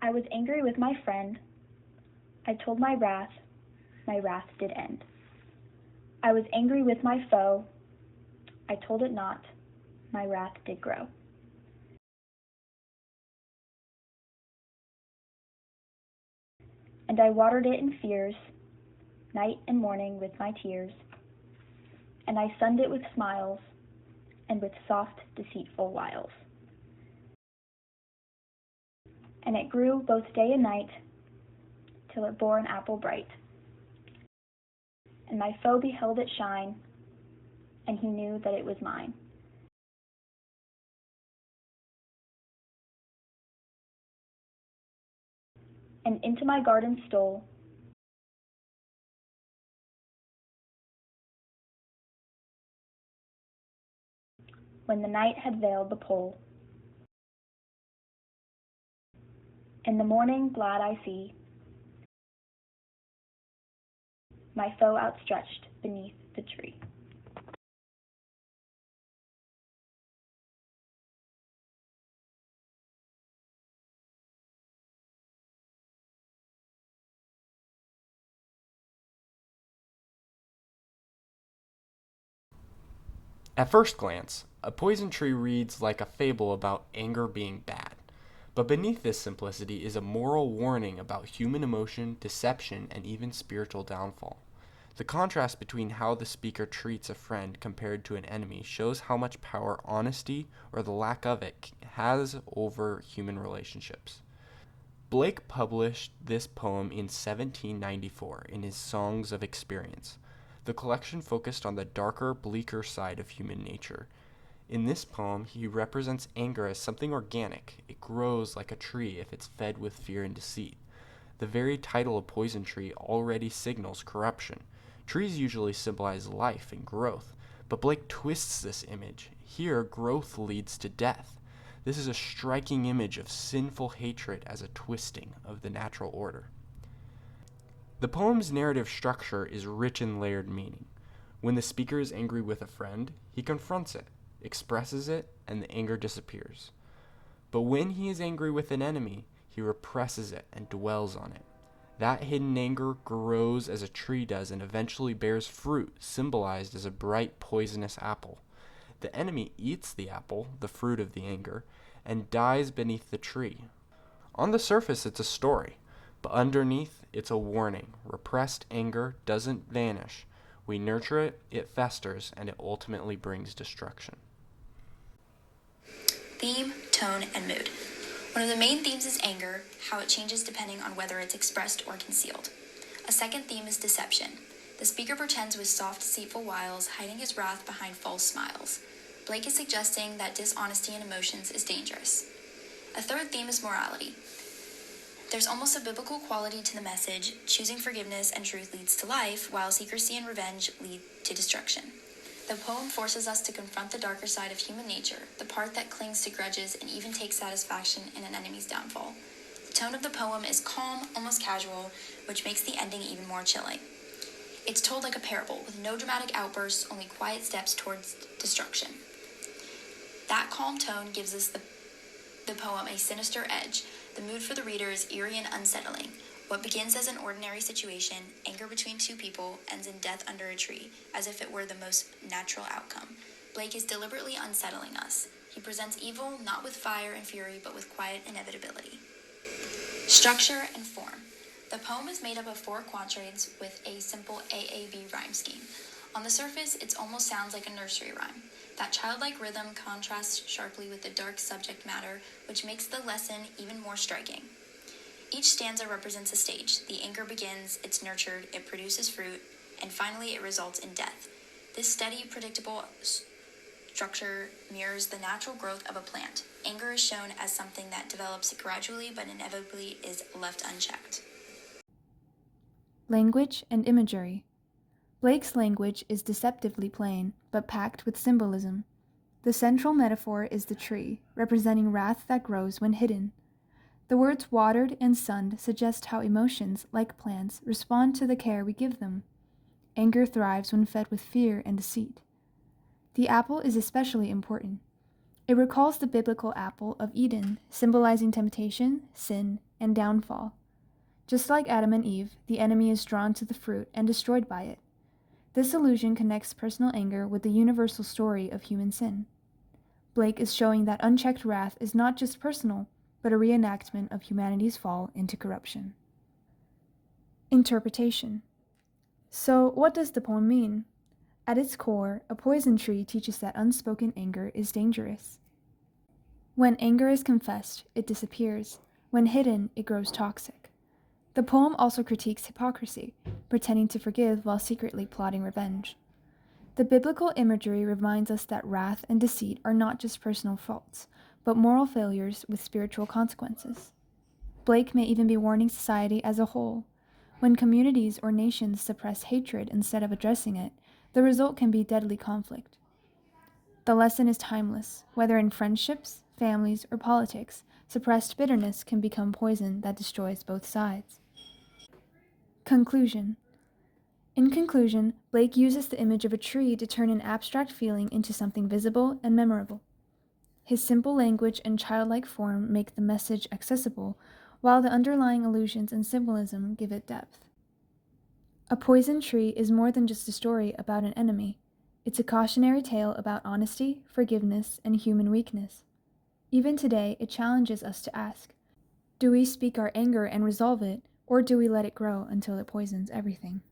I was angry with my friend. I told my wrath did end. I was angry with my foe. I told it not, my wrath did grow. And I watered it in fears, night and morning with my tears. And I sunned it with smiles, and with soft, deceitful wiles. And it grew both day and night, till it bore an apple bright. And my foe beheld it shine, and he knew that it was mine. And into my garden stole, when the night had veiled the pole. In the morning glad I see my foe outstretched beneath the tree. At first glance, A Poison Tree reads like a fable about anger being bad. But beneath this simplicity is a moral warning about human emotion, deception, and even spiritual downfall. The contrast between how the speaker treats a friend compared to an enemy shows how much power honesty, or the lack of it, has over human relationships. Blake published this poem in 1794 in his Songs of Experience. The collection focused on the darker, bleaker side of human nature. In this poem, he represents anger as something organic. It grows like a tree if it's fed with fear and deceit. The very title of Poison Tree already signals corruption. Trees usually symbolize life and growth, but Blake twists this image. Here, growth leads to death. This is a striking image of sinful hatred as a twisting of the natural order. The poem's narrative structure is rich in layered meaning. When the speaker is angry with a friend, he confronts it, expresses it, and the anger disappears. But when he is angry with an enemy, he represses it and dwells on it. That hidden anger grows as a tree does and eventually bears fruit, symbolized as a bright poisonous apple. The enemy eats the apple, the fruit of the anger, and dies beneath the tree. On the surface, it's a story, but underneath, it's a warning. Repressed anger doesn't vanish. We nurture it, it festers, and it ultimately brings destruction. Theme, tone, and mood. One of the main themes is anger, how it changes depending on whether it's expressed or concealed. A second theme is deception. The speaker pretends with soft, deceitful wiles, hiding his wrath behind false smiles. Blake is suggesting that dishonesty in emotions is dangerous. A third theme is morality. There's almost a biblical quality to the message. Choosing forgiveness and truth leads to life, while secrecy and revenge lead to destruction. The poem forces us to confront the darker side of human nature, the part that clings to grudges and even takes satisfaction in an enemy's downfall. The tone of the poem is calm, almost casual, which makes the ending even more chilling. It's told like a parable, with no dramatic outbursts, only quiet steps towards destruction. That calm tone gives us the poem a sinister edge. The mood for the reader is eerie and unsettling. What begins as an ordinary situation, anger between two people, ends in death under a tree, as if it were the most natural outcome. Blake is deliberately unsettling us. He presents evil not with fire and fury, but with quiet inevitability. Structure and form. The poem is made up of 4 quatrains with a simple AAB rhyme scheme. On the surface, it almost sounds like a nursery rhyme. That childlike rhythm contrasts sharply with the dark subject matter, which makes the lesson even more striking. Each stanza represents a stage. The anger begins, it's nurtured, it produces fruit, and finally it results in death. This steady, predictable structure mirrors the natural growth of a plant. Anger is shown as something that develops gradually but inevitably is left unchecked. Language and imagery. Blake's language is deceptively plain, but packed with symbolism. The central metaphor is the tree, representing wrath that grows when hidden. The words watered and sunned suggest how emotions, like plants, respond to the care we give them. Anger thrives when fed with fear and deceit. The apple is especially important. It recalls the biblical apple of Eden, symbolizing temptation, sin, and downfall. Just like Adam and Eve, the enemy is drawn to the fruit and destroyed by it. This illusion connects personal anger with the universal story of human sin. Blake is showing that unchecked wrath is not just personal, but a reenactment of humanity's fall into corruption. Interpretation. So, what does the poem mean? At its core, A Poison Tree teaches that unspoken anger is dangerous. When anger is confessed, it disappears. When hidden, it grows toxic. The poem also critiques hypocrisy, pretending to forgive while secretly plotting revenge. The biblical imagery reminds us that wrath and deceit are not just personal faults, but moral failures with spiritual consequences. Blake may even be warning society as a whole. When communities or nations suppress hatred instead of addressing it, the result can be deadly conflict. The lesson is timeless. Whether in friendships, families, or politics, suppressed bitterness can become poison that destroys both sides. Conclusion. In conclusion, Blake uses the image of a tree to turn an abstract feeling into something visible and memorable. His simple language and childlike form make the message accessible, while the underlying allusions and symbolism give it depth. A Poison Tree is more than just a story about an enemy. It's a cautionary tale about honesty, forgiveness, and human weakness. Even today, it challenges us to ask, do we speak our anger and resolve it, or do we let it grow until it poisons everything?